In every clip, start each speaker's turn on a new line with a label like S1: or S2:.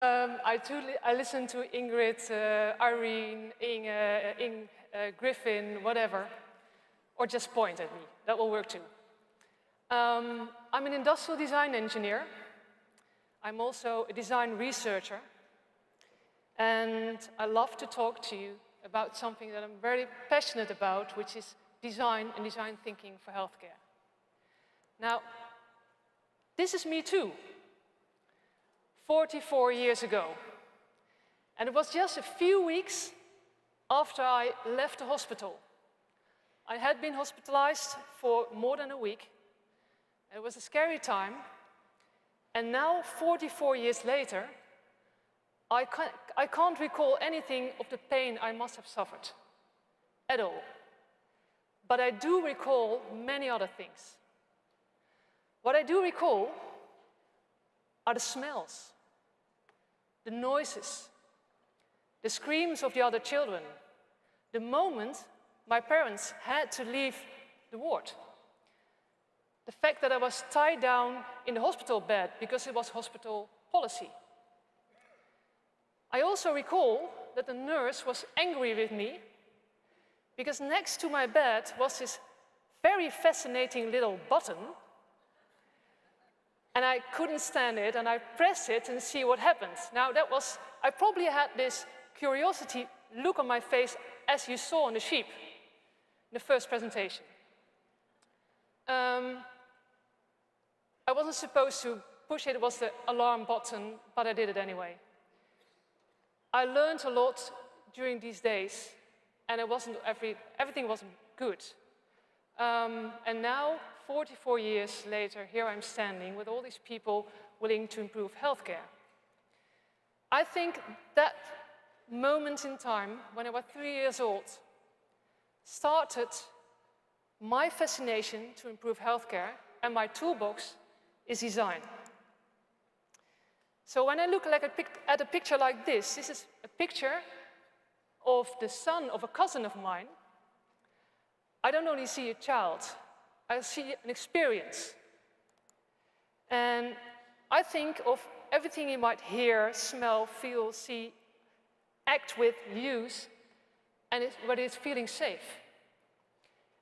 S1: I listened to Ingrid, Irene, Griffioen, whatever, or just point at me. That will work too. I'm an industrial design engineer. I'm also a design researcher. And I love to talk to you about something that I'm very passionate about, which is design and design thinking for healthcare. Now, this is me too, 44 years ago. And it was just a few weeks after I left the hospital. I had been hospitalized for more than a week. It was a scary time. And now, 44 years later, I can't recall anything of the pain I must have suffered at all. But I do recall many other things. What I do recall are the smells, the noises, the screams of the other children, the moment my parents had to leave the ward. The fact that I was tied down in the hospital bed because it was hospital policy. I also recall that the nurse was angry with me because next to my bed was this very fascinating little button, and I couldn't stand it, and I pressed it and see what happens. Now I probably had this curiosity look on my face as you saw on the sheep in the first presentation. I wasn't supposed to push it, it was the alarm button, but I did it anyway. I learned a lot during these days, and everything wasn't good. And now, 44 years later, here I'm standing with all these people willing to improve healthcare. I think that moment in time, when I was 3 years old, started my fascination to improve healthcare, and my toolbox is design. So when I look at a picture like this is a picture of the son of a cousin of mine. I don't only see a child, I see an experience. And I think of everything you might hear, smell, feel, see, act with, use, and whether it's feeling safe.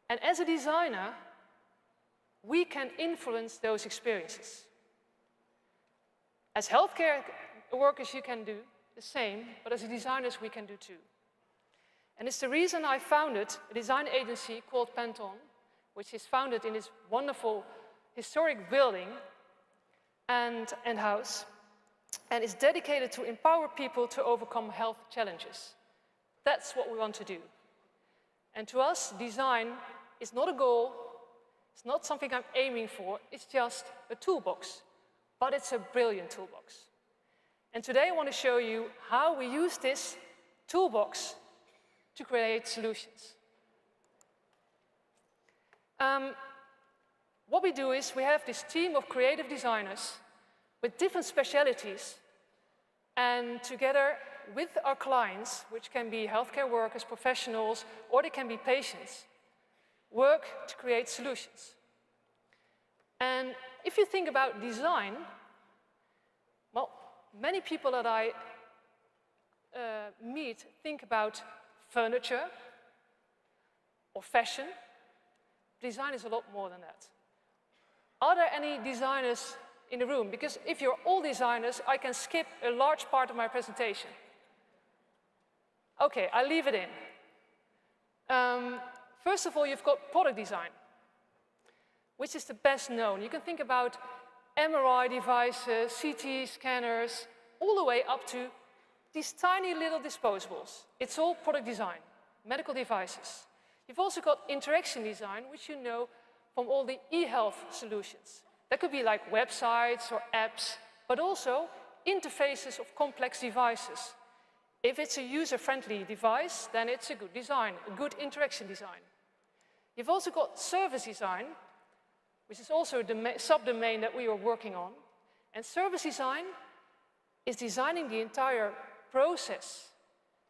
S1: And as a designer, we can influence those experiences. As healthcare workers, you can do the same, but as designers, we can do too. And it's the reason I founded a design agency called Pantone, which is founded in this wonderful historic building and house, and is dedicated to empower people to overcome health challenges. That's what we want to do. And to us, design is not a goal, it's not something I'm aiming for, it's just a toolbox. But it's a brilliant toolbox. And today I want to show you how we use this toolbox to create solutions. What we do is we have this team of creative designers with different specialities, and together with our clients, which can be healthcare workers, professionals, or they can be patients, work to create solutions. And if you think about design, well, many people that I meet think about furniture or fashion. Design is a lot more than that. Are there any designers in the room? Because if you're all designers, I can skip a large part of my presentation. Okay, I'll leave it in. First of all, you've got product design, which is the best known. You can think about MRI devices, CT scanners, all the way up to these tiny little disposables. It's all product design, medical devices. You've also got interaction design, which you know from all the e-health solutions. That could be like websites or apps, but also interfaces of complex devices. If it's a user-friendly device, then it's a good design, a good interaction design. You've also got service design, which is also a subdomain that we are working on. And service design is designing the entire process,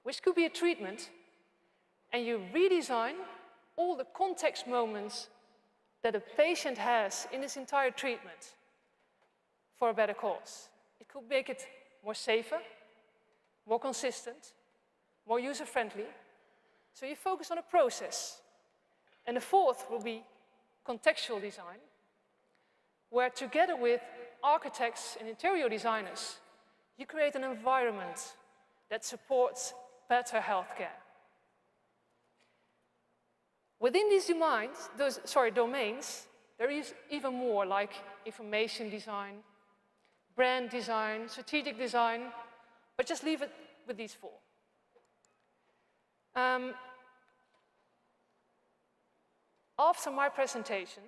S1: which could be a treatment, and you redesign all the context moments that a patient has in this entire treatment for a better cause. It could make it more safer, more consistent, more user-friendly. So you focus on a process. And the fourth will be contextual design, where together with architects and interior designers, you create an environment that supports better healthcare. Within these domains, there is even more, like information design, brand design, strategic design, but just leave it with these four. After my presentation,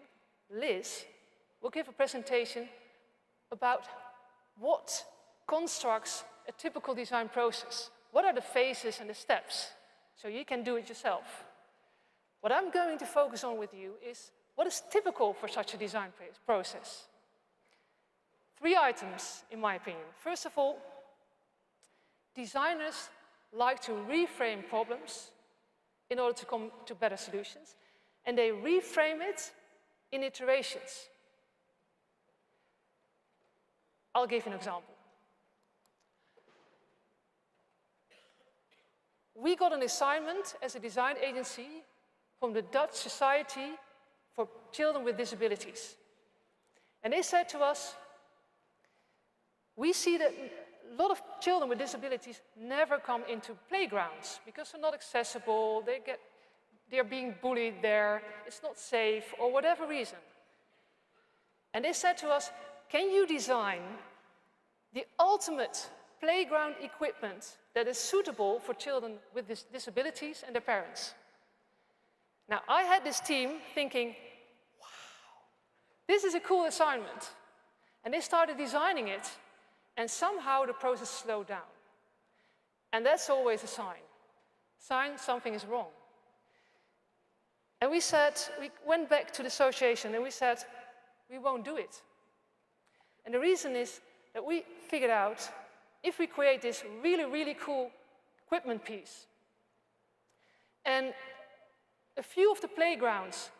S1: Liz will give a presentation about what constructs a typical design process. What are the phases and the steps? So you can do it yourself. What I'm going to focus on with you is what is typical for such a design process. 3 items, in my opinion. First of all, designers like to reframe problems in order to come to better solutions, and they reframe it in iterations. I'll give you an example. We got an assignment as a design agency from the Dutch Society for Children with Disabilities. And they said to us, we see that a lot of children with disabilities never come into playgrounds because they're not accessible, they're being bullied there, it's not safe, or whatever reason. And they said to us, can you design the ultimate playground equipment that is suitable for children with disabilities and their parents? Now, I had this team thinking, wow, this is a cool assignment. And they started designing it, and somehow the process slowed down. And that's always a sign something is wrong. And we went back to the association and we said, we won't do it. And the reason is that we figured out, if we create this really, really cool equipment piece, and a few of the playgrounds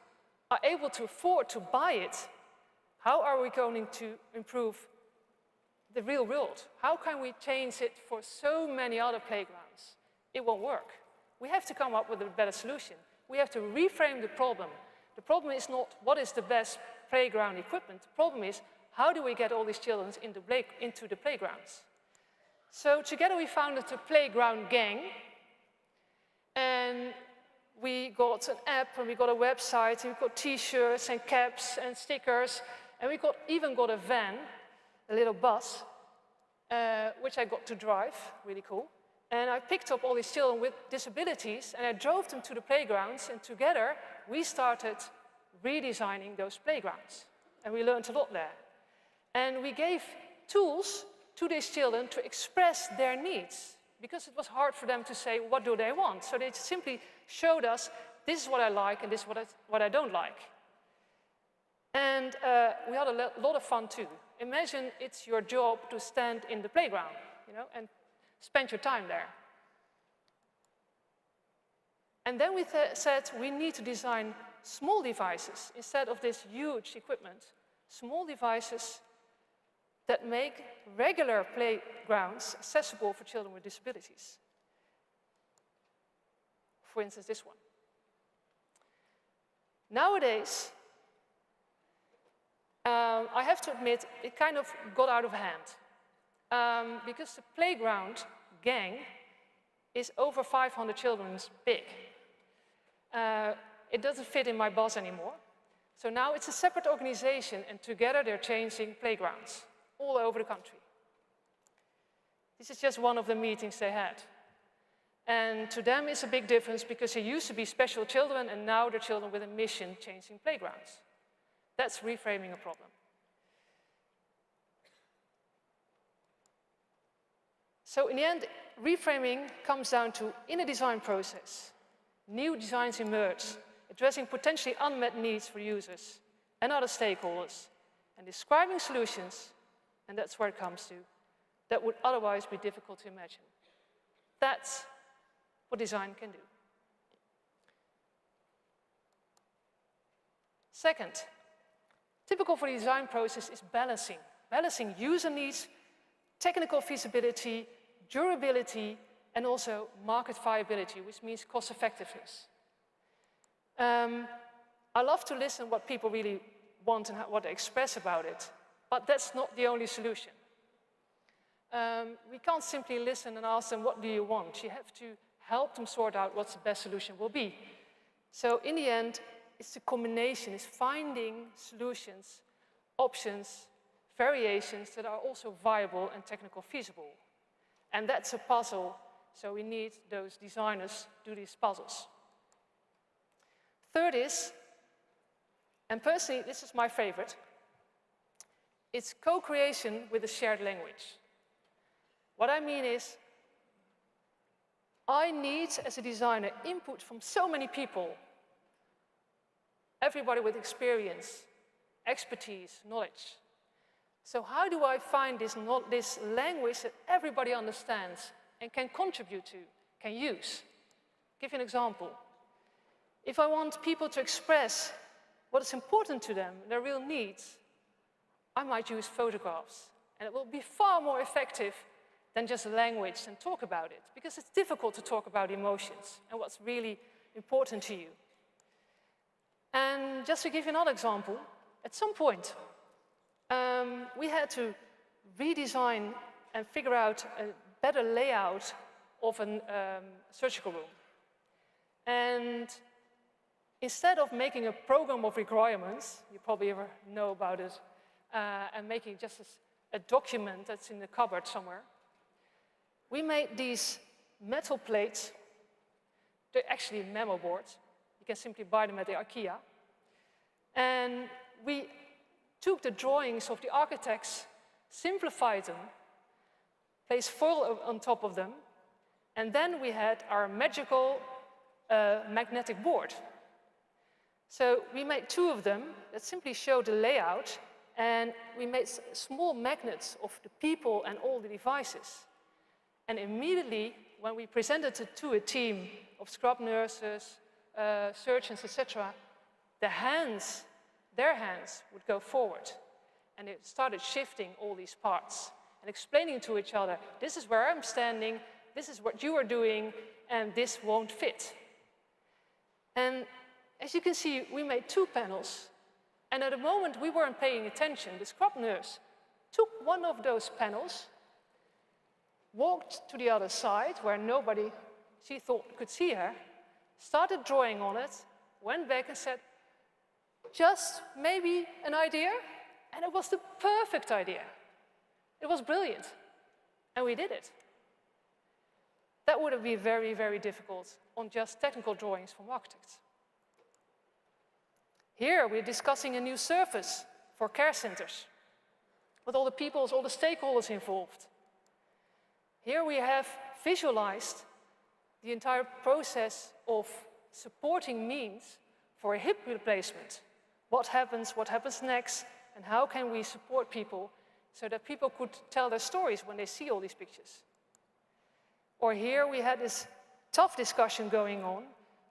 S1: are able to afford to buy it, how are we going to improve the real world? How can we change it for so many other playgrounds? It won't work. We have to come up with a better solution. We have to reframe the problem. The problem is not what is the best playground equipment. The problem is how do we get all these children into the playgrounds? So together we founded the Playground Gang, and we got an app and we got a website and we got t-shirts and caps and stickers, and we even got a van, a little bus, which I got to drive, really cool. And I picked up all these children with disabilities and I drove them to the playgrounds, and together we started redesigning those playgrounds. And we learned a lot there. And we gave tools to these children to express their needs, because it was hard for them to say, what do they want? So they simply showed us, this is what I like and this is what I don't like. And we had a lot of fun too. Imagine it's your job to stand in the playground, and spend your time there. And then we said we need to design small devices instead of this huge equipment, small devices that make regular playgrounds accessible for children with disabilities. For instance, this one. Nowadays, I have to admit, it kind of got out of hand. Because the Playground Gang is over 500 children big. It doesn't fit in my bus anymore. So now it's a separate organization, and together they're changing playgrounds all over the country. This is just one of the meetings they had. And to them it's a big difference, because they used to be special children and now they're children with a mission changing playgrounds. That's reframing a problem. So in the end, reframing comes down to, in a design process, new designs emerge, addressing potentially unmet needs for users and other stakeholders, and describing solutions, and that's where it comes to, that would otherwise be difficult to imagine. That's what design can do. Second, typical for the design process is balancing user needs technical feasibility, durability, and also market viability, which means cost effectiveness. I love to listen what people really want and what they express about it, but that's not the only solution. We can't simply listen and ask them, what do you want? You have to help them sort out what the best solution will be. So in the end, it's the combination, it's finding solutions, options, variations that are also viable and technical feasible. And that's a puzzle, so we need those designers to do these puzzles. Third is, and personally this is my favorite, it's co-creation with a shared language. What I mean is, I need, as a designer, input from so many people, everybody with experience, expertise, knowledge. So how do I find this language that everybody understands and can contribute to, can use? I'll give you an example. If I want people to express what is important to them, their real needs, I might use photographs. And it will be far more effective than just language and talk about it, because it's difficult to talk about emotions and what's really important to you. And just to give you another example, at some point, we had to redesign and figure out a better layout of a surgical room. And instead of making a program of requirements, you probably ever know about it, and making just a document that's in the cupboard somewhere, we made these metal plates. They're actually memo boards. You can simply buy them at the IKEA. And we took the drawings of the architects, simplified them, placed foil on top of them, and then we had our magical magnetic board. So we made two of them that simply show the layout, and we made small magnets of the people and all the devices. And immediately, when we presented it to a team of scrub nurses, surgeons, etc., their hands would go forward. And it started shifting all these parts and explaining to each other, this is where I'm standing, this is what you are doing, and this won't fit. And as you can see, we made two panels. And at the moment, we weren't paying attention. The scrub nurse took one of those panels, walked to the other side where nobody, she thought, could see her, started drawing on it, went back and said, just maybe an idea? And it was the perfect idea. It was brilliant. And we did it. That would have been very, very difficult on just technical drawings from architects. Here we're discussing a new surface for care centers with all the people, all the stakeholders involved. Here we have visualized the entire process of supporting means for a hip replacement. What happens next, and how can we support people so that people could tell their stories when they see all these pictures. Or here we had this tough discussion going on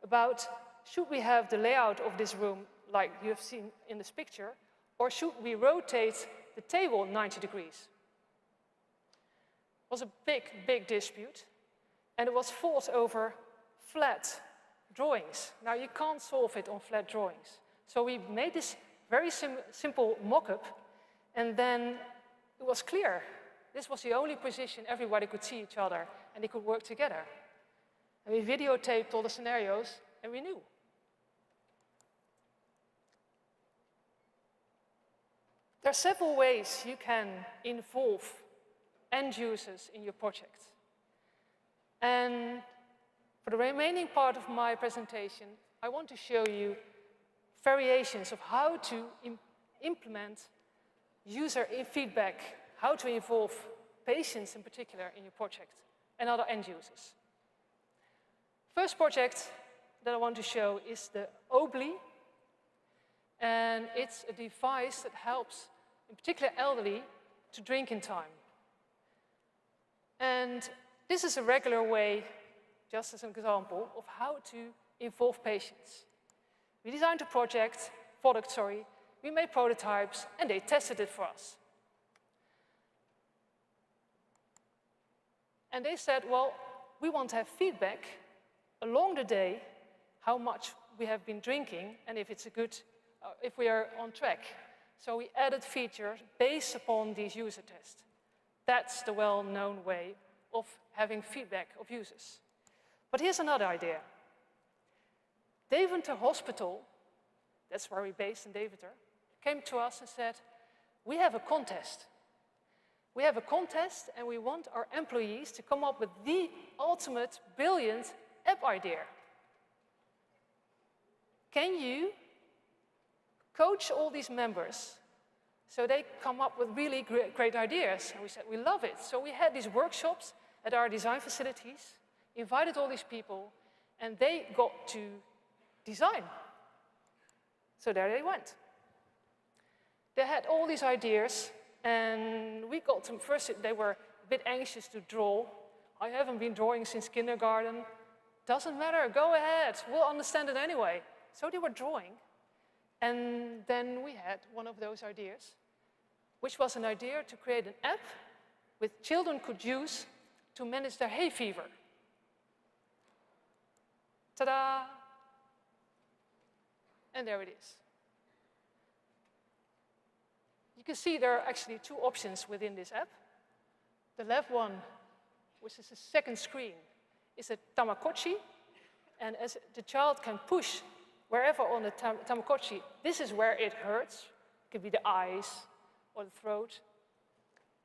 S1: about, should we have the layout of this room like you have seen in this picture, or should we rotate the table 90 degrees? It was a big, big dispute, and it was fought over flat drawings. Now, you can't solve it on flat drawings. So we made this very simple mock-up, and then it was clear. This was the only position everybody could see each other, and they could work together. And we videotaped all the scenarios, and we knew. There are several ways you can involve end users in your project. And for the remaining part of my presentation, I want to show you variations of how to implement user feedback, how to involve patients in particular in your project, and other end users. First project that I want to show is the Obli, and it's a device that helps, in particular elderly, to drink in time. And this is a regular way, just as an example, of how to involve patients. We designed a product, we made prototypes, and they tested it for us. And they said, well, we want to have feedback along the day, how much we have been drinking, and if it's a good, if we are on track. So we added features based upon these user tests. That's the well-known way of having feedback of users. But here's another idea. Deventer Hospital, that's where we're based in Deventer, came to us and said, we have a contest. We have a contest and we want our employees to come up with the ultimate brilliant app idea. Can you coach all these members so they come up with really great ideas? And we said, we love it. So we had these workshops at our design facilities, invited all these people, and they got to design. So there they went. They had all these ideas, and we got them. First, they were a bit anxious to draw. I haven't been drawing since kindergarten. Doesn't matter, go ahead, we'll understand it anyway. So they were drawing, and then we had one of those ideas, which was an idea to create an app which children could use to manage their hay fever. Ta-da! And there it is. You can see there are actually two options within this app. The left one, which is the second screen, is a Tamagotchi. And as the child can push wherever on the Tamagotchi, this is where it hurts. It could be the eyes or the throat.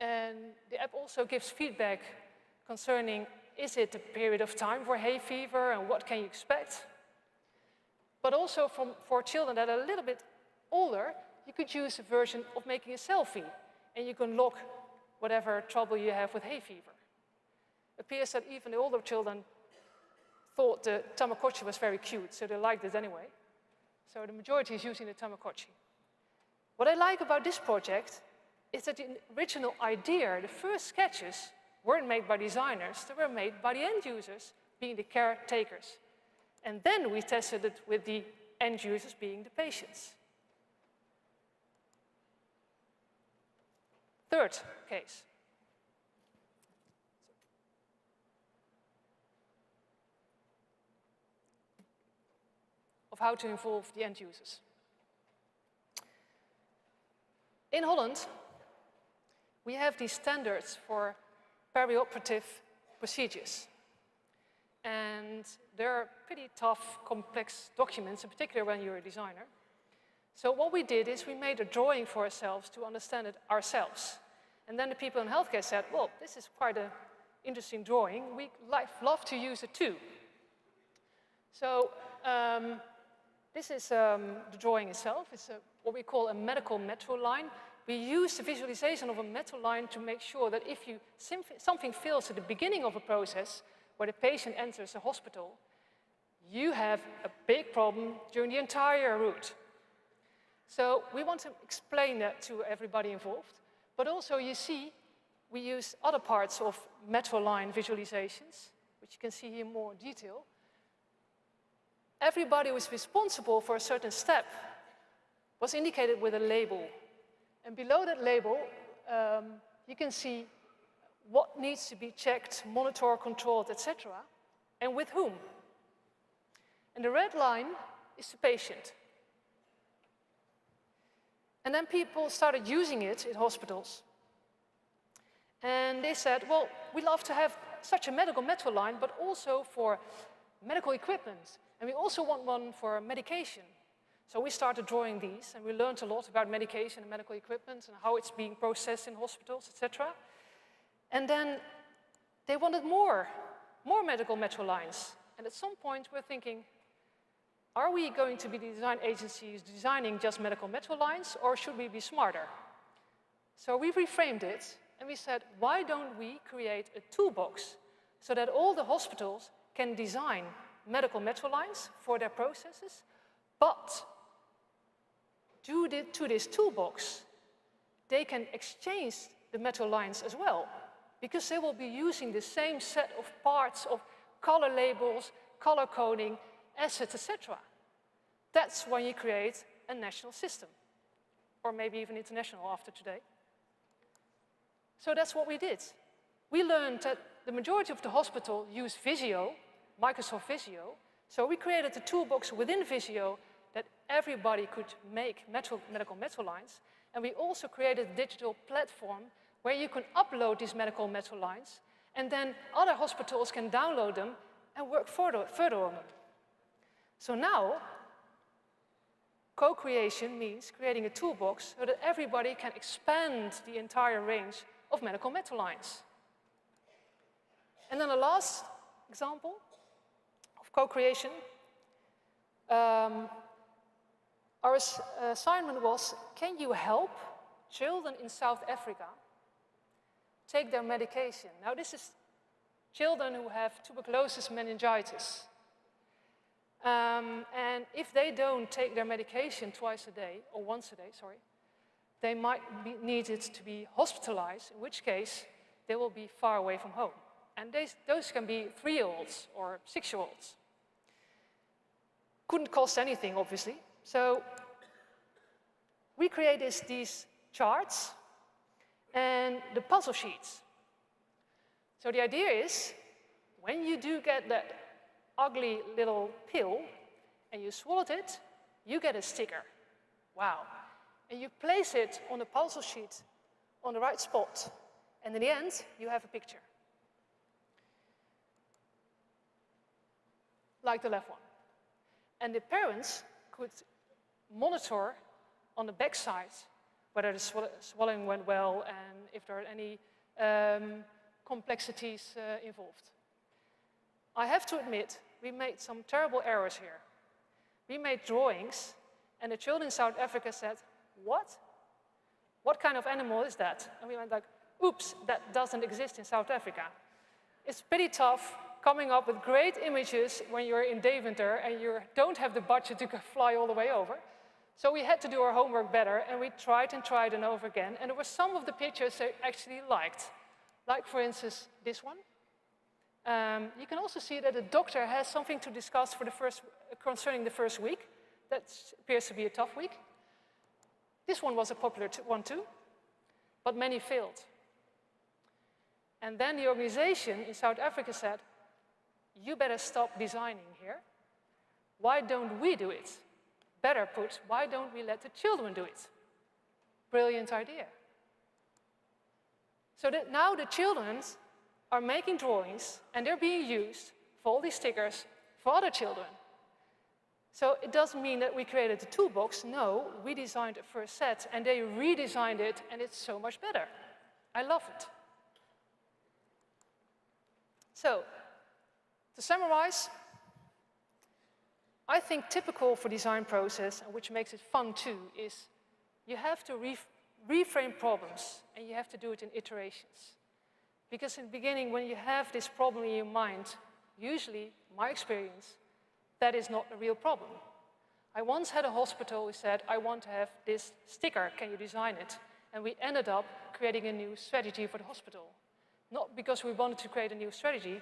S1: And the app also gives feedback concerning, is it a period of time for hay fever and what can you expect? But also for children that are a little bit older, you could use a version of making a selfie, and you can log whatever trouble you have with hay fever. It appears that even the older children thought the Tamagotchi was very cute, so they liked it anyway. So the majority is using the Tamagotchi. What I like about this project is that the original idea, the first sketches, weren't made by designers, they were made by the end users, being the caretakers. And then we tested it with the end users, being the patients. Third case. Of how to involve the end users. In Holland, we have these standards for perioperative procedures. And they're pretty tough, complex documents, in particular when you're a designer. So what we did is we made a drawing for ourselves to understand it ourselves. And then the people in healthcare said, well, this is quite an interesting drawing. We'd love to use it too. So this is the drawing itself. It's what we call a medical metro line. We use the visualization of a metro line to make sure that if something fails at the beginning of a process, where the patient enters a hospital, you have a big problem during the entire route. So we want to explain that to everybody involved. But also, you see, we use other parts of metro line visualizations, which you can see here in more detail. Everybody who is responsible for a certain step was indicated with a label. And below that label, you can see what needs to be checked, monitored, controlled, etc., and with whom. And the red line is the patient. And then people started using it in hospitals. And they said, well, we love to have such a medical metro line, but also for medical equipment. And we also want one for medication. So we started drawing these, and we learned a lot about medication and medical equipment and how it's being processed in hospitals, etc. And then they wanted more medical metro lines. And at some point, we're thinking, are we going to be the design agencies designing just medical metro lines, or should we be smarter? So we reframed it, and we said, why don't we create a toolbox so that all the hospitals can design medical metro lines for their processes, but to this toolbox, they can exchange the metro lines as well, because they will be using the same set of parts of color labels, color coding, assets, etc. That's when you create a national system, or maybe even international after today. So that's what we did. We learned that the majority of the hospital use Visio, Microsoft Visio, so we created a toolbox within Visio that everybody could make medical metal lines, and we also created a digital platform where you can upload these medical metal lines, and then other hospitals can download them and work further on them. So now, co-creation means creating a toolbox so that everybody can expand the entire range of medical metal lines. And then the last example of co-creation, our assignment was, can you help children in South Africa take their medication? Now this is children who have tuberculosis meningitis. And if they don't take their medication twice a day, or once a day, sorry, they might be needed to be hospitalized, in which case they will be far away from home. And those can be 3-year-olds or 6-year-olds. Couldn't cost anything, obviously. So we created these charts and the puzzle sheets. So the idea is, when you do get that ugly little pill and you swallowed it, you get a sticker. Wow. And you place it on the puzzle sheet on the right spot. And in the end, you have a picture. Like the left one. And the parents could monitor on the back side whether the swallowing went well and if there are any complexities involved. I have to admit, we made some terrible errors here. We made drawings, and the children in South Africa said, what? What kind of animal is that? And we went like, oops, that doesn't exist in South Africa. It's pretty tough coming up with great images when you're in Deventer and you don't have the budget to fly all the way over. So we had to do our homework better, and we tried and over again. And there were some of the pictures they actually liked. Like, for instance, this one. You can also see that the doctor has something to discuss for concerning the first week. That appears to be a tough week. This one was a popular one too, but many failed. And then the organization in South Africa said, you better stop designing here. Why don't we do it? Better put, why don't we let the children do it? Brilliant idea. So that now the children are making drawings and they're being used for all these stickers for other children. So it doesn't mean that we created a toolbox. No, we designed a first set and they redesigned it and it's so much better. I love it. So, to summarize, I think typical for design process, and which makes it fun too, is you have to reframe problems and you have to do it in iterations. Because in the beginning, when you have this problem in your mind, usually, my experience, that is not a real problem. I once had a hospital who said, I want to have this sticker, can you design it? And we ended up creating a new strategy for the hospital. Not because we wanted to create a new strategy,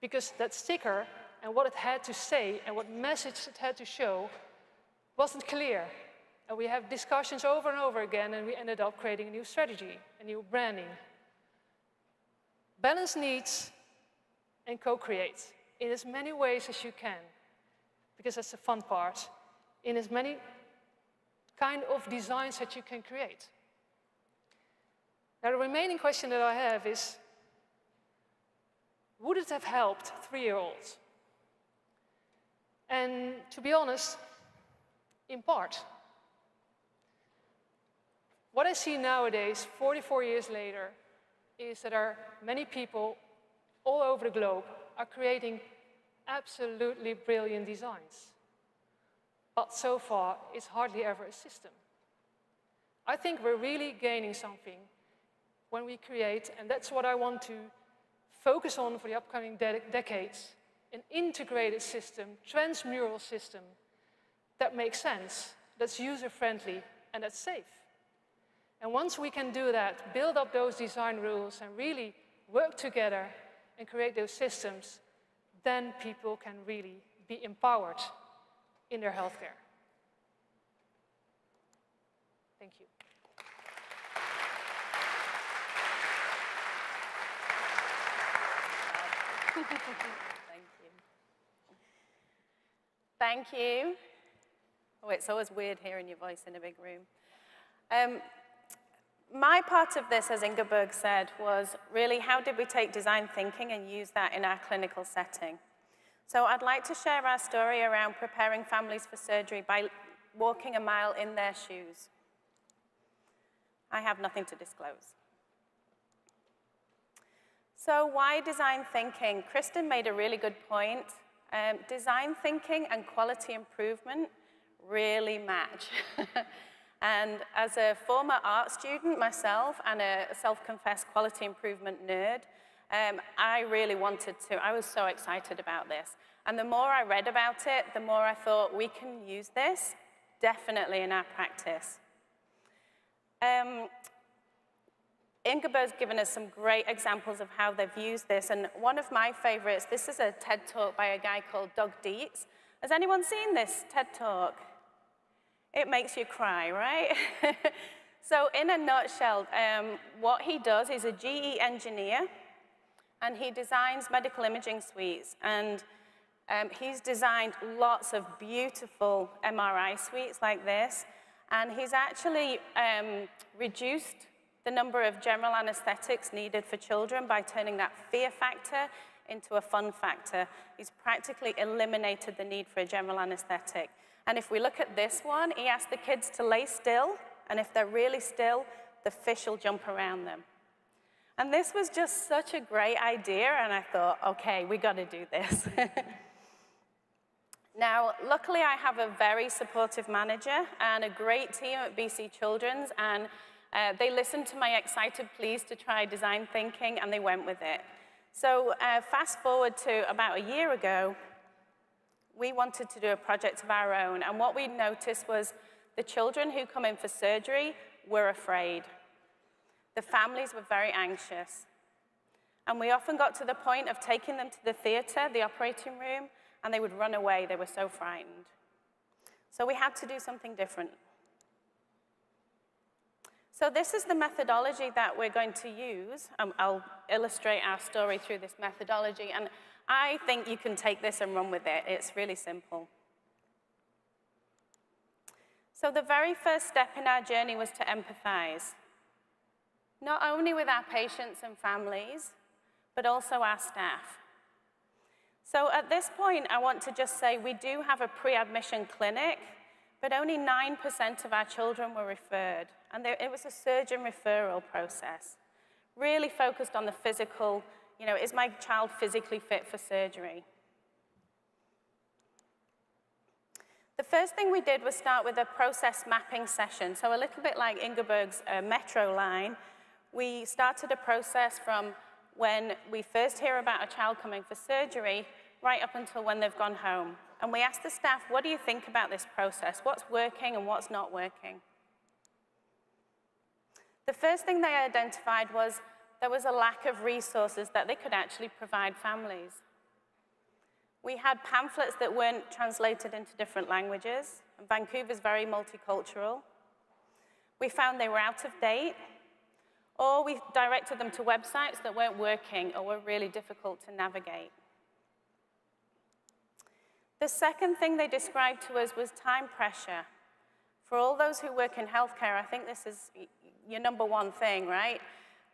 S1: because that sticker and what it had to say and what message it had to show wasn't clear. And we have discussions over and over again, and we ended up creating a new strategy, a new branding. Balance needs and co-create in as many ways as you can, because that's the fun part, in as many kind of designs that you can create. Now, the remaining question that I have is, would it have helped 3-year-olds? And to be honest, in part. What I see nowadays, 44 years later, is that there are many people all over the globe are creating absolutely brilliant designs. But so far, it's hardly ever a system. I think we're really gaining something when we create, and that's what I want to focus on for the upcoming decades, an integrated system, transmural system that makes sense, that's user-friendly, and that's safe. And once we can do that, build up those design rules and really work together and create those systems, then people can really be empowered in their healthcare. Thank you.
S2: Thank you. Thank you. Oh, it's always weird hearing your voice in a big room. My part of this, as Ingeborg said, was really how did we take design thinking and use that in our clinical setting? So I'd like to share our story around preparing families for surgery by walking a mile in their shoes. I have nothing to disclose. So why design thinking? Kristen made a really good point. Design thinking and quality improvement really match. And as a former art student myself and a self-confessed quality improvement nerd, I really wanted to. I was so excited about this. And the more I read about it, the more I thought we can use this definitely in our practice. Ingeborg's given us some great examples of how they've used this, and one of my favorites, this is a TED Talk by a guy called Doug Dietz. Has anyone seen this TED Talk? It makes you cry, right? So in a nutshell, what he does, he's a GE engineer, and he designs medical imaging suites, and he's designed lots of beautiful MRI suites like this, and he's actually reduced the number of general anesthetics needed for children by turning that fear factor into a fun factor. He's practically eliminated the need for a general anesthetic. And if we look at this one, he asks the kids to lay still, and if they're really still, the fish will jump around them. And this was just such a great idea, and I thought, okay, we got to do this. Now, luckily, I have a very supportive manager and a great team at BC Children's, and they listened to my excited pleas to try design thinking, and they went with it. So fast forward to about a year ago, we wanted to do a project of our own, and what we noticed was the children who come in for surgery were afraid. The families were very anxious. And we often got to the point of taking them to the theater, the operating room, and they would run away. They were so frightened. So we had to do something different. So this is the methodology that we're going to use. I'll illustrate our story through this methodology, and I think you can take this and run with it. It's really simple. So the very first step in our journey was to empathize, not only with our patients and families, but also our staff. So at this point, I want to just say we do have a pre-admission clinic, but only 9% of our children were referred. And it was a surgeon referral process, really focused on the physical, is my child physically fit for surgery? The first thing we did was start with a process mapping session. So a little bit like Ingeborg's metro line, we started a process from when we first hear about a child coming for surgery right up until when they've gone home. And we asked the staff, what do you think about this process? What's working and what's not working? The first thing they identified was there was a lack of resources that they could actually provide families. We had pamphlets that weren't translated into different languages. And Vancouver's very multicultural. We found they were out of date, or we directed them to websites that weren't working or were really difficult to navigate. The second thing they described to us was time pressure. For all those who work in healthcare, I think this is your number one thing, right?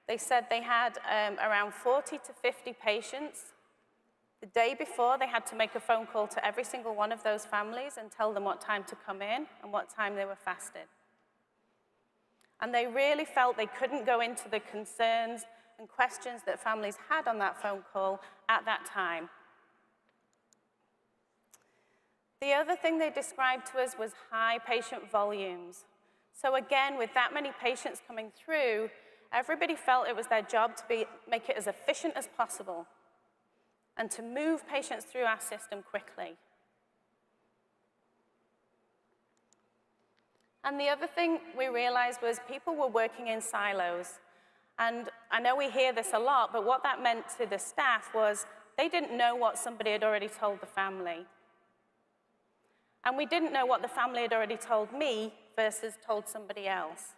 S2: They said they had around 40 to 50 patients. The day before, they had to make a phone call to every single one of those families and tell them what time to come in and what time they were fasted. And they really felt they couldn't go into the concerns and questions that families had on that phone call at that time. The other thing they described to us was high patient volumes. So again, with that many patients coming through, everybody felt it was their job to make it as efficient as possible and to move patients through our system quickly. And the other thing we realized was people were working in silos. And I know we hear this a lot, but what that meant to the staff was they didn't know what somebody had already told the family. And we didn't know what the family had already told me versus told somebody else.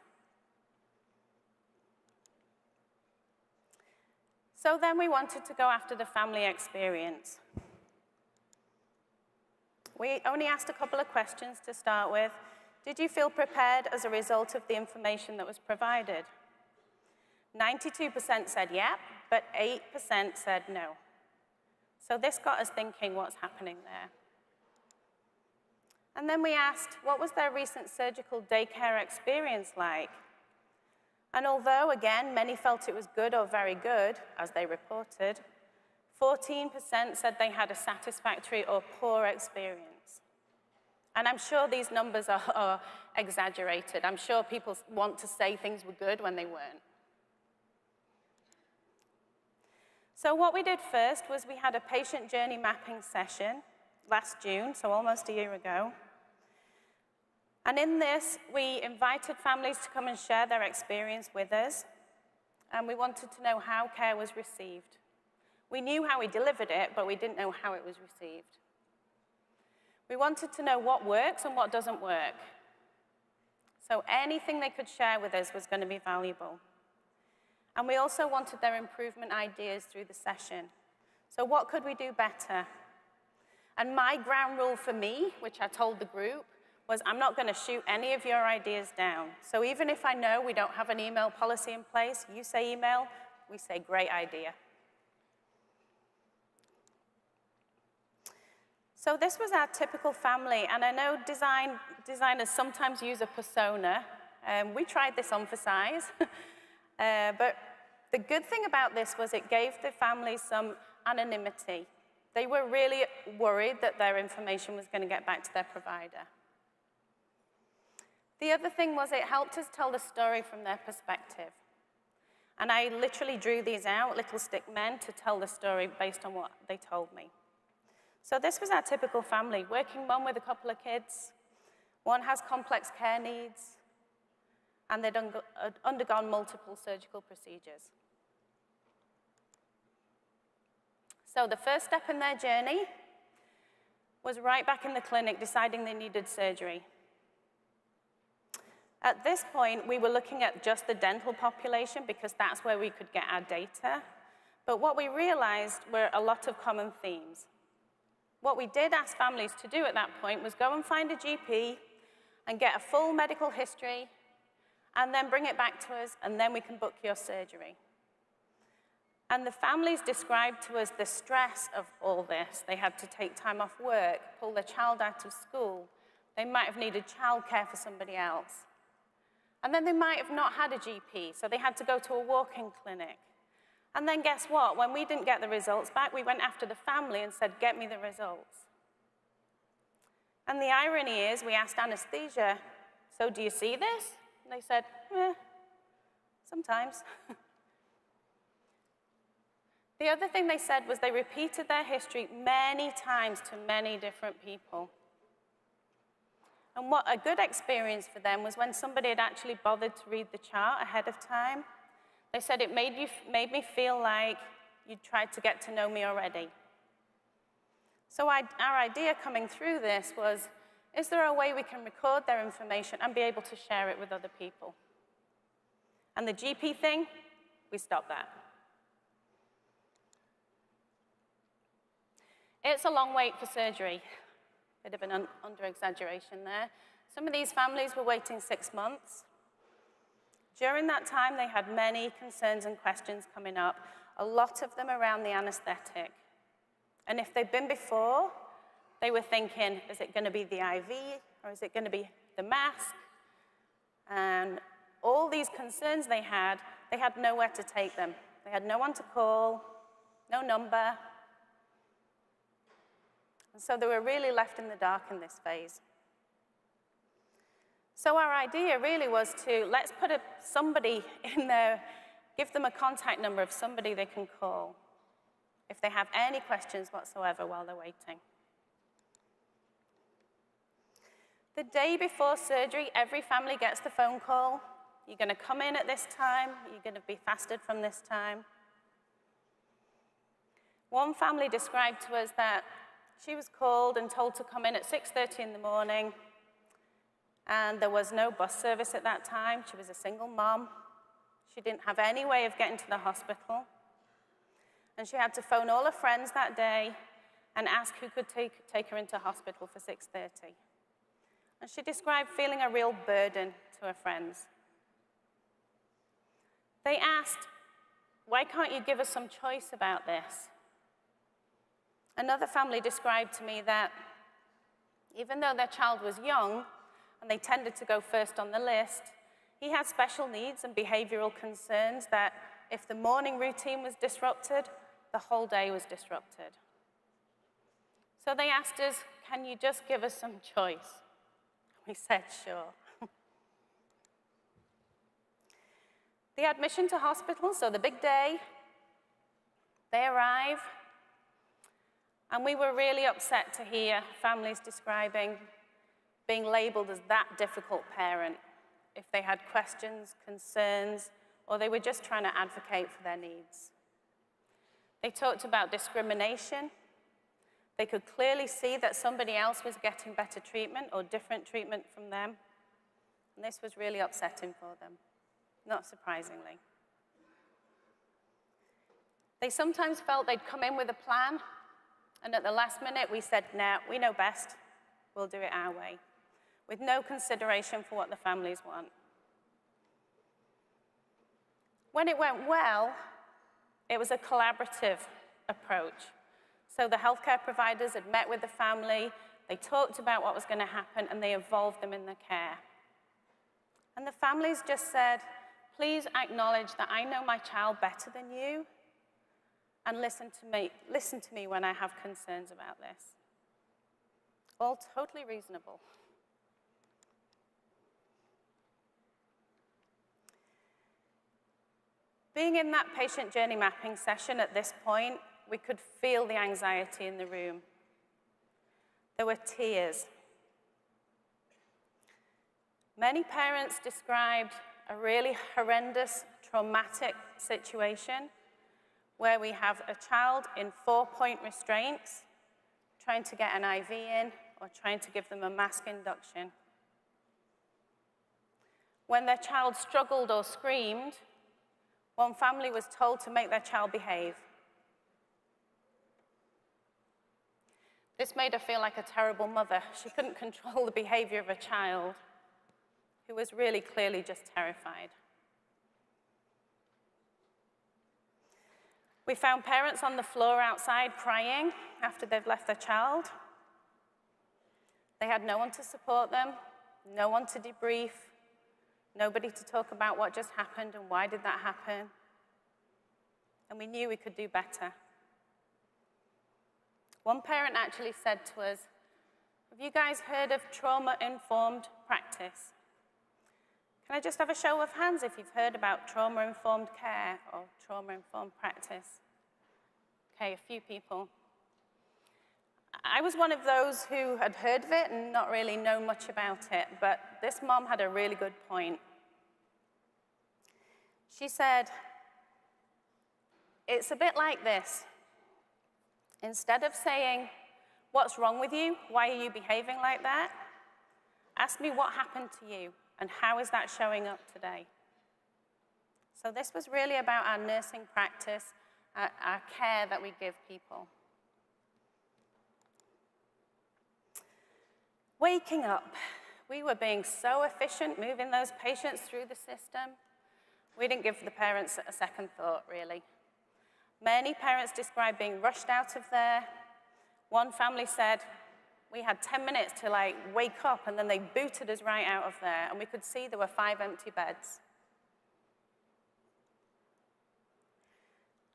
S2: So then we wanted to go after the family experience. We only asked a couple of questions to start with. Did you feel prepared as a result of the information that was provided? 92% said yep, but 8% said no. So this got us thinking, what's happening there? And then we asked, what was their recent surgical daycare experience like? And although, again, many felt it was good or very good, as they reported, 14% said they had a satisfactory or poor experience. And I'm sure these numbers are exaggerated. I'm sure people want to say things were good when they weren't. So what we did first was we had a patient journey mapping session last June, so almost a year ago. And in this, we invited families to come and share their experience with us, and we wanted to know how care was received. We knew how we delivered it, but we didn't know how it was received. We wanted to know what works and what doesn't work. So anything they could share with us was going to be valuable. And we also wanted their improvement ideas through the session. So what could we do better? And my ground rule for me, which I told the group, was I'm not going to shoot any of your ideas down. So even if I know we don't have an email policy in place, you say email, we say great idea. So this was our typical family, and I know designers sometimes use a persona. We tried this on for size, but the good thing about this was it gave the families some anonymity. They were really worried that their information was going to get back to their provider. The other thing was it helped us tell the story from their perspective. And I literally drew these out, little stick men, to tell the story based on what they told me. So this was our typical family, working mom with a couple of kids. One has complex care needs, and they'd undergone multiple surgical procedures. So the first step in their journey was right back in the clinic deciding they needed surgery. At this point, we were looking at just the dental population because that's where we could get our data. But what we realized were a lot of common themes. What we did ask families to do at that point was go and find a GP and get a full medical history and then bring it back to us, and then we can book your surgery. And the families described to us the stress of all this. They had to take time off work, pull their child out of school. They might have needed childcare for somebody else. And then they might have not had a GP, so they had to go to a walk-in clinic. And then guess what? When we didn't get the results back, we went after the family and said, get me the results. And the irony is, we asked anesthesia, so do you see this? And they said, sometimes. The other thing they said was they repeated their history many times to many different people. And what a good experience for them was when somebody had actually bothered to read the chart ahead of time. They said it made me feel like you'd tried to get to know me already. So our idea coming through this was, is there a way we can record their information and be able to share it with other people? And the GP thing, we stopped that. It's a long wait for surgery. Bit of an under-exaggeration there. Some of these families were waiting 6 months. During that time, they had many concerns and questions coming up, a lot of them around the anesthetic. And if they'd been before, they were thinking, is it going to be the IV, or is it going to be the mask? And all these concerns they had nowhere to take them. They had no one to call, no number. And so they were really left in the dark in this phase. So our idea really was to, let's put somebody in there, give them a contact number of somebody they can call if they have any questions whatsoever while they're waiting. The day before surgery, every family gets the phone call. You're going to come in at this time. You're going to be fasted from this time. One family described to us that she was called and told to come in at 6:30 in the morning, and there was no bus service at that time. She was a single mom. She didn't have any way of getting to the hospital. And she had to phone all her friends that day and ask who could take her into hospital for 6:30. And she described feeling a real burden to her friends. They asked, "Why can't you give us some choice about this?" Another family described to me that even though their child was young and they tended to go first on the list, he had special needs and behavioral concerns that if the morning routine was disrupted, the whole day was disrupted. So they asked us, "Can you just give us some choice?" We said, "Sure." The admission to hospital, so the big day, they arrive, and we were really upset to hear families describing being labeled as that difficult parent if they had questions, concerns, or they were just trying to advocate for their needs. They talked about discrimination. They could clearly see that somebody else was getting better treatment or different treatment from them, and this was really upsetting for them, not surprisingly. They sometimes felt they'd come in with a plan, and at the last minute we said, "Nah, we know best, we'll do it our way," with no consideration for what the families want. When it went well, it was a collaborative approach. So the healthcare providers had met with the family, they talked about what was going to happen, and they involved them in the care. And the families just said, "Please acknowledge that I know my child better than you, and listen to me when I have concerns about this." All totally reasonable. Being in that patient journey mapping session at this point, we could feel the anxiety in the room. There were tears. Many parents described a really horrendous, traumatic situation where we have a child in 4-point restraints trying to get an IV in or trying to give them a mask induction. When their child struggled or screamed, one family was told to make their child behave. This made her feel like a terrible mother. She couldn't control the behavior of a child who was really clearly just terrified. We found parents on the floor outside crying after they've left their child. They had no one to support them, no one to debrief, nobody to talk about what just happened and why did that happen. And we knew we could do better. One parent actually said to us, "Have you guys heard of trauma-informed practice? Can I just have a show of hands if you've heard about trauma-informed care or trauma-informed practice?" Okay, a few people. I was one of those who had heard of it and not really known much about it, but this mom had a really good point. She said, "It's a bit like this. Instead of saying, 'What's wrong with you? Why are you behaving like that?' ask me what happened to you and how is that showing up today?" So this was really about our nursing practice, our care that we give people. Waking up. We were being so efficient moving those patients through the system. We didn't give the parents a second thought, really. Many parents described being rushed out of there. One family said, "We had 10 minutes to wake up and then they booted us right out of there, and we could see there were 5 empty beds."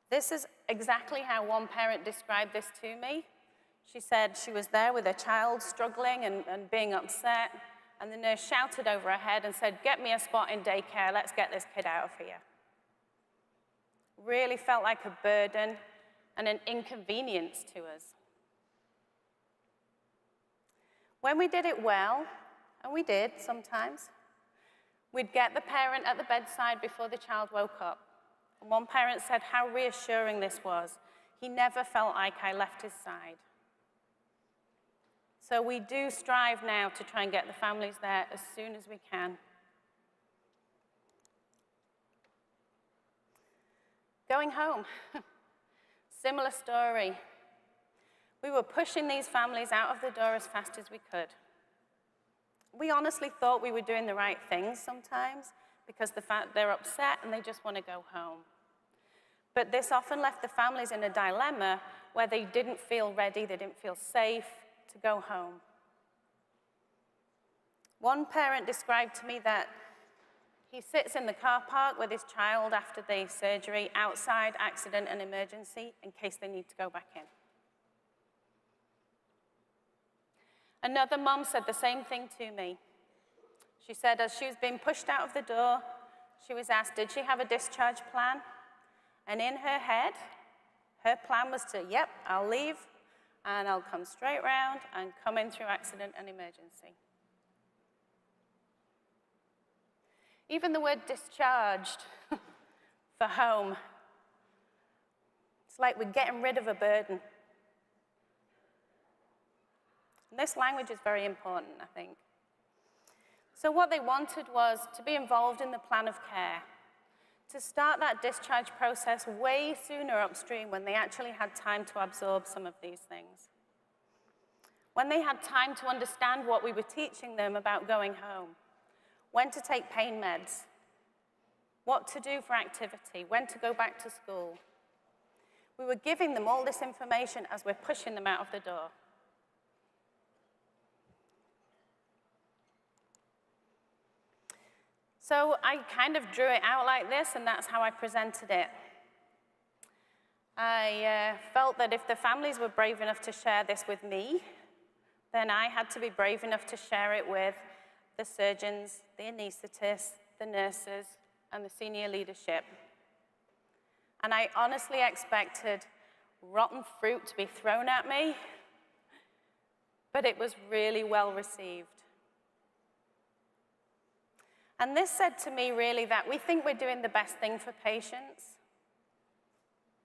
S2: This is exactly how one parent described this to me. She said she was there with her child struggling and being upset, and the nurse shouted over her head and said, "Get me a spot in daycare, let's get this kid out of here." Really felt like a burden and an inconvenience to us. When we did it well, and we did sometimes, we'd get the parent at the bedside before the child woke up. And one parent said how reassuring this was. He never felt like I left his side. So we do strive now to try and get the families there as soon as we can. Going home. Similar story. We were pushing these families out of the door as fast as we could. We honestly thought we were doing the right things sometimes because they're upset and they just want to go home. But this often left the families in a dilemma where they didn't feel ready, they didn't feel safe to go home. One parent described to me that he sits in the car park with his child after the surgery outside accident and emergency in case they need to go back in. Another mom said the same thing to me. She said as she was being pushed out of the door, she was asked, did she have a discharge plan? And in her head, her plan was to, yep, I'll leave, and I'll come straight round and come in through accident and emergency. Even the word discharged for home, it's like we're getting rid of a burden. And this language is very important, I think. So what they wanted was to be involved in the plan of care, to start that discharge process way sooner upstream when they actually had time to absorb some of these things. When they had time to understand what we were teaching them about going home, when to take pain meds, what to do for activity, when to go back to school. We were giving them all this information as we're pushing them out of the door. So I kind of drew it out like this, and that's how I presented it. I felt that if the families were brave enough to share this with me, then I had to be brave enough to share it with the surgeons, the anaesthetists, the nurses, and the senior leadership. And I honestly expected rotten fruit to be thrown at me, but it was really well received. And this said to me really that we think we're doing the best thing for patients,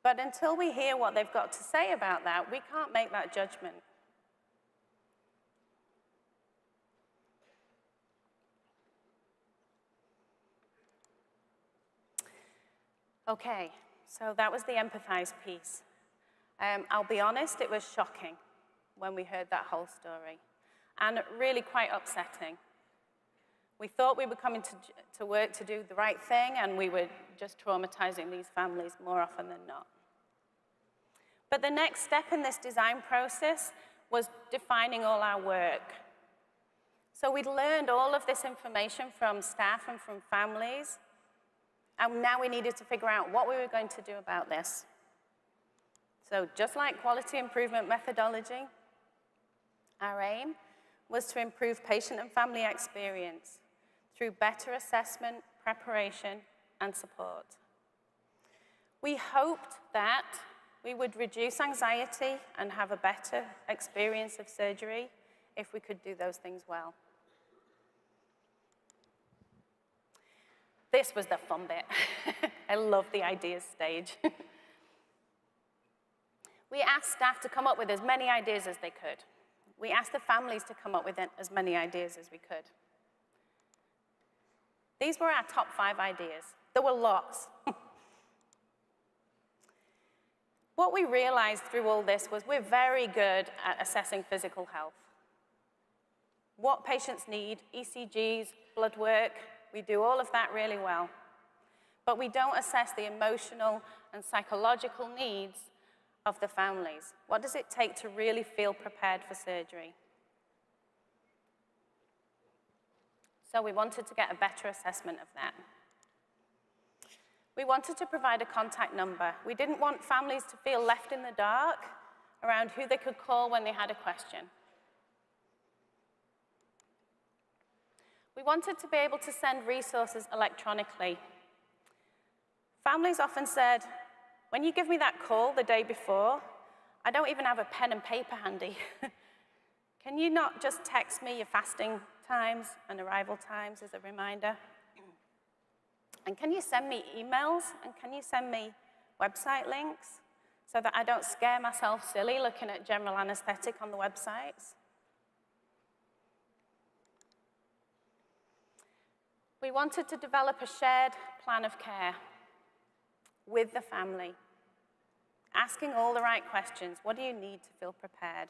S2: but until we hear what they've got to say about that, we can't make that judgment. Okay, so that was the empathize piece. I'll be honest, it was shocking when we heard that whole story, and really quite upsetting. We thought we were coming to work to do the right thing, and we were just traumatizing these families more often than not. But the next step in this design process was defining all our work. So we'd learned all of this information from staff and from families, and now we needed to figure out what we were going to do about this. So just like quality improvement methodology, our aim was to improve patient and family experience through better assessment, preparation, and support. We hoped that we would reduce anxiety and have a better experience of surgery if we could do those things well. This was the fun bit. I love the ideas stage. We asked staff to come up with as many ideas as they could. We asked the families to come up with as many ideas as we could. These were our top 5 ideas. There were lots. What we realized through all this was we're very good at assessing physical health. What patients need, ECGs, blood work, we do all of that really well. But we don't assess the emotional and psychological needs of the families. What does it take to really feel prepared for surgery? So we wanted to get a better assessment of that. We wanted to provide a contact number. We didn't want families to feel left in the dark around who they could call when they had a question. We wanted to be able to send resources electronically. Families often said, when you give me that call the day before, I don't even have a pen and paper handy. Can you not just text me your fasting times and arrival times as a reminder? And can you send me emails? And can you send me website links so that I don't scare myself silly looking at general anesthetic on the websites? We wanted to develop a shared plan of care with the family. asking all the right questions. What do you need to feel prepared?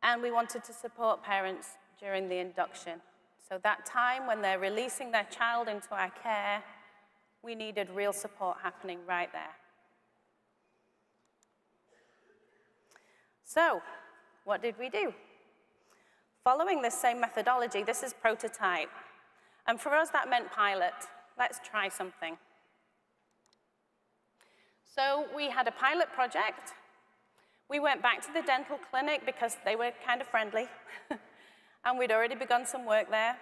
S2: And we wanted to support parents during the induction. So that time when they're releasing their child into our care, we needed real support happening right there. So, what did we do? Following this same methodology, this is prototype. And for us, that meant pilot. Let's try something. So we had a pilot project. We went back to the dental clinic because they were kind of friendly. And we'd already begun some work there.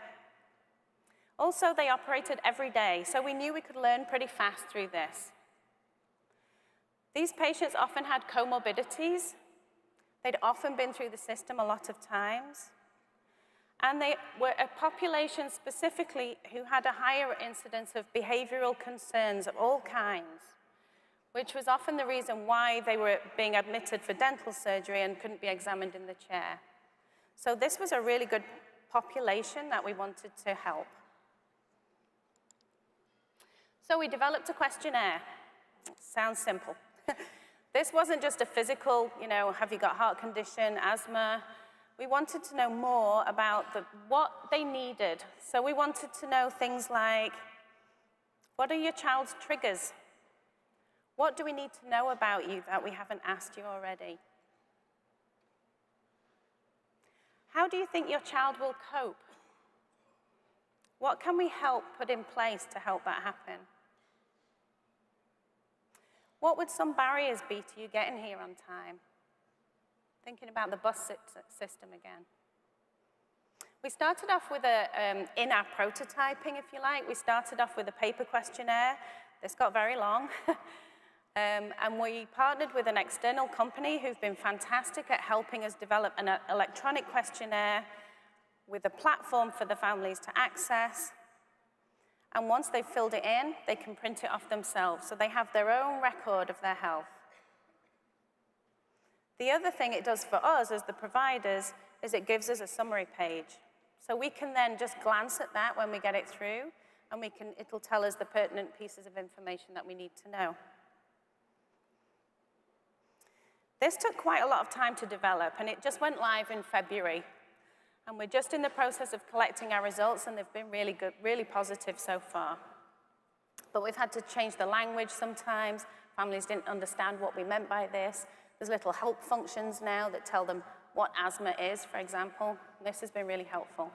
S2: Also, they operated every day, so we knew we could learn pretty fast through this. These patients often had comorbidities. They'd often been through the system a lot of times. And they were a population specifically who had a higher incidence of behavioral concerns of all kinds, which was often the reason why they were being admitted for dental surgery and couldn't be examined in the chair. So this was a really good population that we wanted to help. So we developed a questionnaire. Sounds simple. This wasn't just a physical, have you got heart condition, asthma? We wanted to know more about what they needed. So we wanted to know things like, what are your child's triggers? What do we need to know about you that we haven't asked you already? How do you think your child will cope? What can we help put in place to help that happen? What would some barriers be to you getting here on time? Thinking about the bus system again. We started off with in our prototyping, if you like, we started off with a paper questionnaire. This got very long. And we partnered with an external company who've been fantastic at helping us develop an electronic questionnaire with a platform for the families to access. And once they've filled it in, they can print it off themselves. So they have their own record of their health. The other thing it does for us as the providers is it gives us a summary page. So we can then just glance at that when we get it through, and it'll tell us the pertinent pieces of information that we need to know. This took quite a lot of time to develop, and it just went live in February. And we're just in the process of collecting our results, and they've been really good, really positive so far. But we've had to change the language sometimes. Families didn't understand what we meant by this. There's little help functions now that tell them what asthma is, for example. This has been really helpful.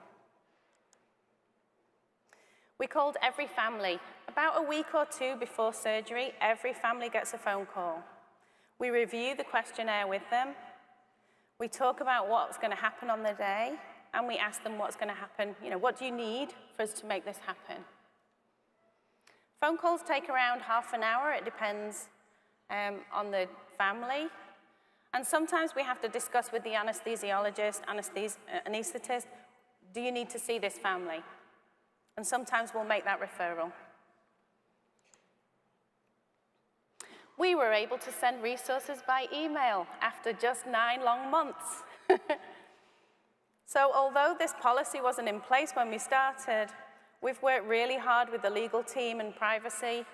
S2: We called every family. About a week or two before surgery, every family gets a phone call. We review the questionnaire with them. We talk about what's going to happen on the day, and we ask them what's going to happen. What do you need for us to make this happen? Phone calls take around half an hour. It depends on the family. And sometimes we have to discuss with the anesthesiologist, anesthetist, do you need to see this family? And sometimes we'll make that referral. We were able to send resources by email after just 9 long months. So although this policy wasn't in place when we started, we've worked really hard with the legal team and privacy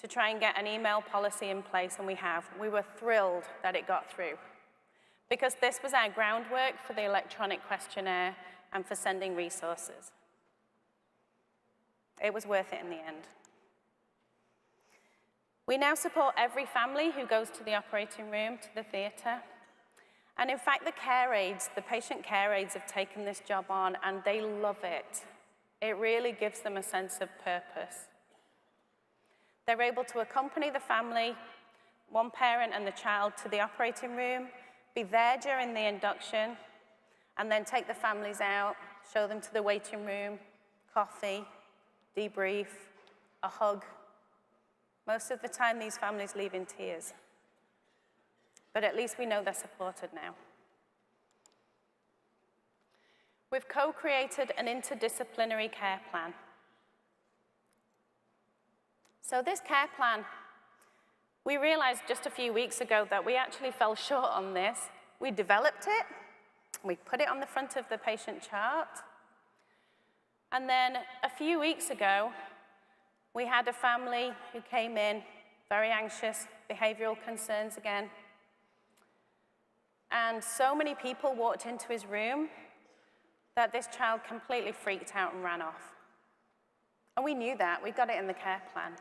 S2: to try and get an email policy in place, and we have. We were thrilled that it got through, because this was our groundwork for the electronic questionnaire and for sending resources. It was worth it in the end. We now support every family who goes to the operating room, to the theatre. And in fact, the patient care aides have taken this job on, and they love it. It really gives them a sense of purpose. They're able to accompany the family, one parent and the child, to the operating room, be there during the induction, and then take the families out, show them to the waiting room, coffee, debrief, a hug. Most of the time, these families leave in tears. But at least we know they're supported now. We've co-created an interdisciplinary care plan. So this care plan, we realized just a few weeks ago that we actually fell short on this. We developed it, we put it on the front of the patient chart, and then a few weeks ago, We had a family who came in, very anxious, behavioral concerns again. And so many people walked into his room that this child completely freaked out and ran off. And we knew that, we got it in the care plan.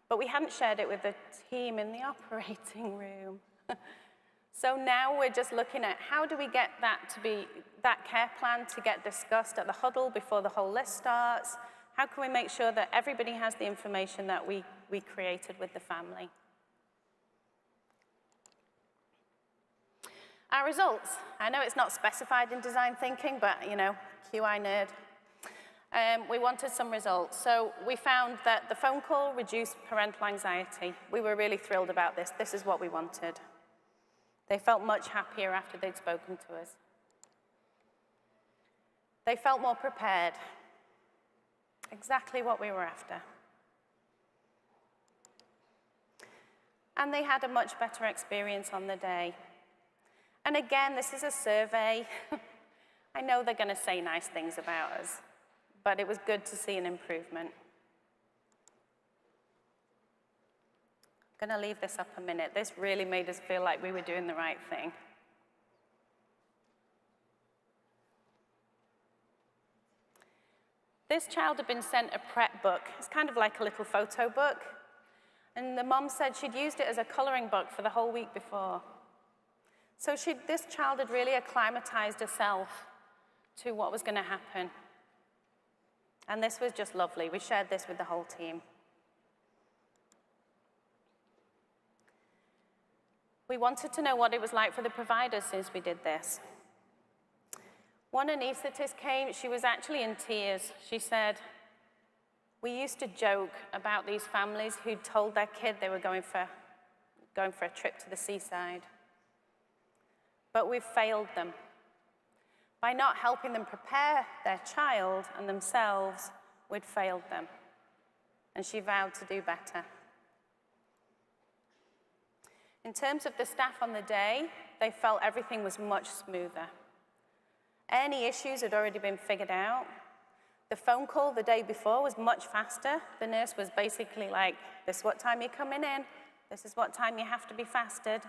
S2: But we hadn't shared it with the team in the operating room. So now we're just looking at how do we get that care plan to get discussed at the huddle before the whole list starts? How can we make sure that everybody has the information that we created with the family? Our results. I know it's not specified in design thinking, but you know, QI nerd. We wanted some results. So we found that the phone call reduced parental anxiety. We were really thrilled about this. This is what we wanted. They felt much happier after they'd spoken to us. They felt more prepared. Exactly what we were after. And they had a much better experience on the day. And again, this is a survey. I know they're going to say nice things about us, but it was good to see an improvement. I'm going to leave this up a minute. This really made us feel like we were doing the right thing. This child had been sent a prep book. It's kind of like a little photo book. And the mom said she'd used it as a coloring book for the whole week before. So this child had really acclimatized herself to what was going to happen. And this was just lovely. We shared this with the whole team. We wanted to know what it was like for the providers since we did this. One anesthetist came, she was actually in tears. She said, we used to joke about these families who'd told their kid they were going for a trip to the seaside. But we've failed them. By not helping them prepare their child and themselves, we'd failed them. And she vowed to do better. In terms of the staff on the day, they felt everything was much smoother. Any issues had already been figured out. The phone call the day before was much faster. The nurse was basically like, this is what time you're coming in. This is what time you have to be fasted.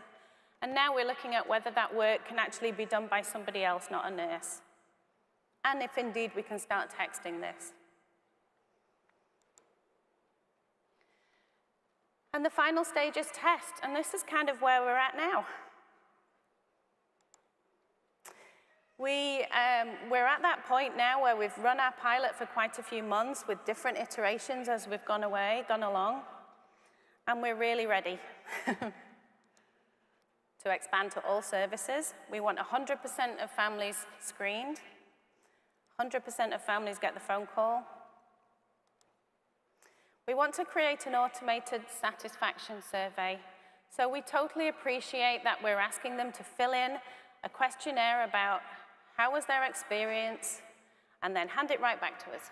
S2: And now we're looking at whether that work can actually be done by somebody else, not a nurse. And if indeed we can start texting this. And the final stage is test. And this is kind of where we're at now. We're at that point now where we've run our pilot for quite a few months with different iterations as we've gone along, and we're really ready to expand to all services. We want 100% of families screened, 100% of families get the phone call. We want to create an automated satisfaction survey. So we totally appreciate that we're asking them to fill in a questionnaire about how was their experience, and then hand it right back to us.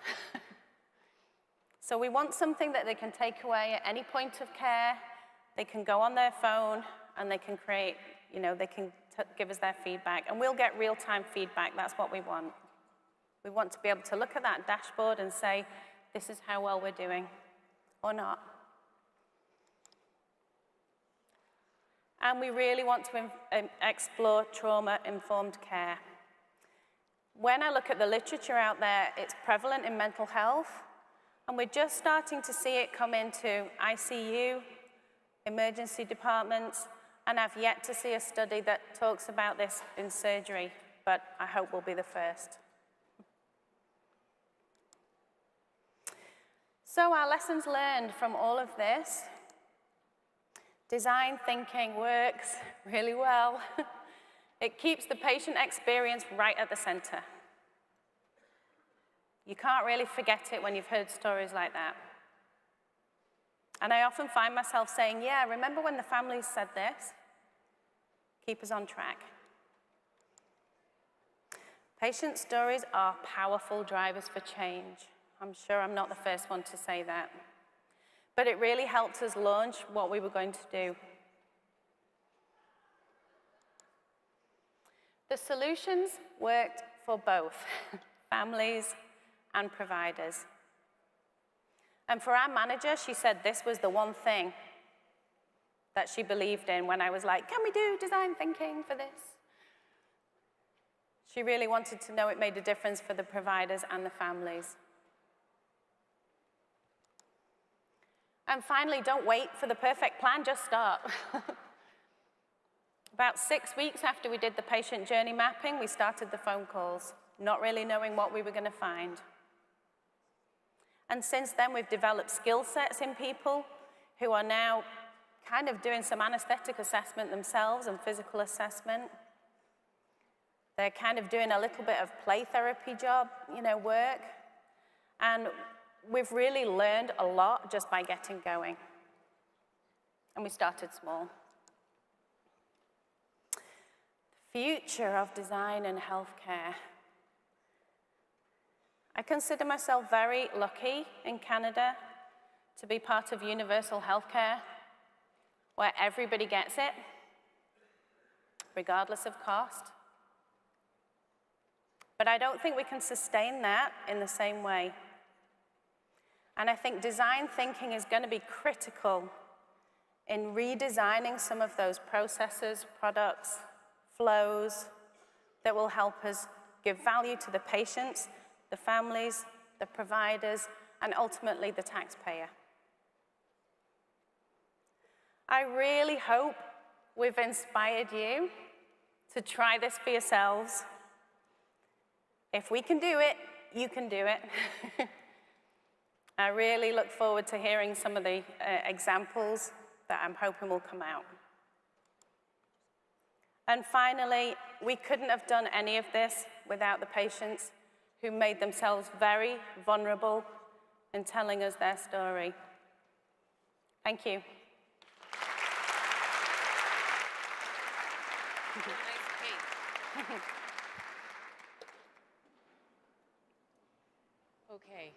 S2: So we want something that they can take away at any point of care. They can go on their phone, and they can create, they can give us their feedback. And we'll get real-time feedback. That's what we want. We want to be able to look at that dashboard and say, this is how well we're doing, or not. And we really want to explore trauma-informed care. When I look at the literature out there, it's prevalent in mental health, and we're just starting to see it come into ICU, emergency departments, and I've yet to see a study that talks about this in surgery, but I hope we'll be the first. So our lessons learned from all of this: design thinking works really well. It keeps the patient experience right at the center. You can't really forget it when you've heard stories like that. And I often find myself saying, yeah, remember when the families said this? Keep us on track. Patient stories are powerful drivers for change. I'm sure I'm not the first one to say that. But it really helped us launch what we were going to do. The solutions worked for both families and providers. And for our manager, she said this was the one thing that she believed in when I was like, can we do design thinking for this? She really wanted to know it made a difference for the providers and the families. And finally, don't wait for the perfect plan, just start. About 6 weeks after we did the patient journey mapping, we started the phone calls, not really knowing what we were going to find. And since then, we've developed skill sets in people who are now kind of doing some anesthetic assessment themselves and physical assessment. They're kind of doing a little bit of play therapy job, work. And we've really learned a lot just by getting going. And we started small. The future of design and healthcare. I consider myself very lucky in Canada to be part of universal healthcare, where everybody gets it, regardless of cost. But I don't think we can sustain that in the same way. And I think design thinking is going to be critical in redesigning some of those processes, products, flows that will help us give value to the patients, the families, the providers, and ultimately the taxpayer. I really hope we've inspired you to try this for yourselves. If we can do it, you can do it. I really look forward to hearing some of the examples that I'm hoping will come out. And finally, we couldn't have done any of this without the patients who made themselves very vulnerable in telling us their story. Thank you.
S3: Okay.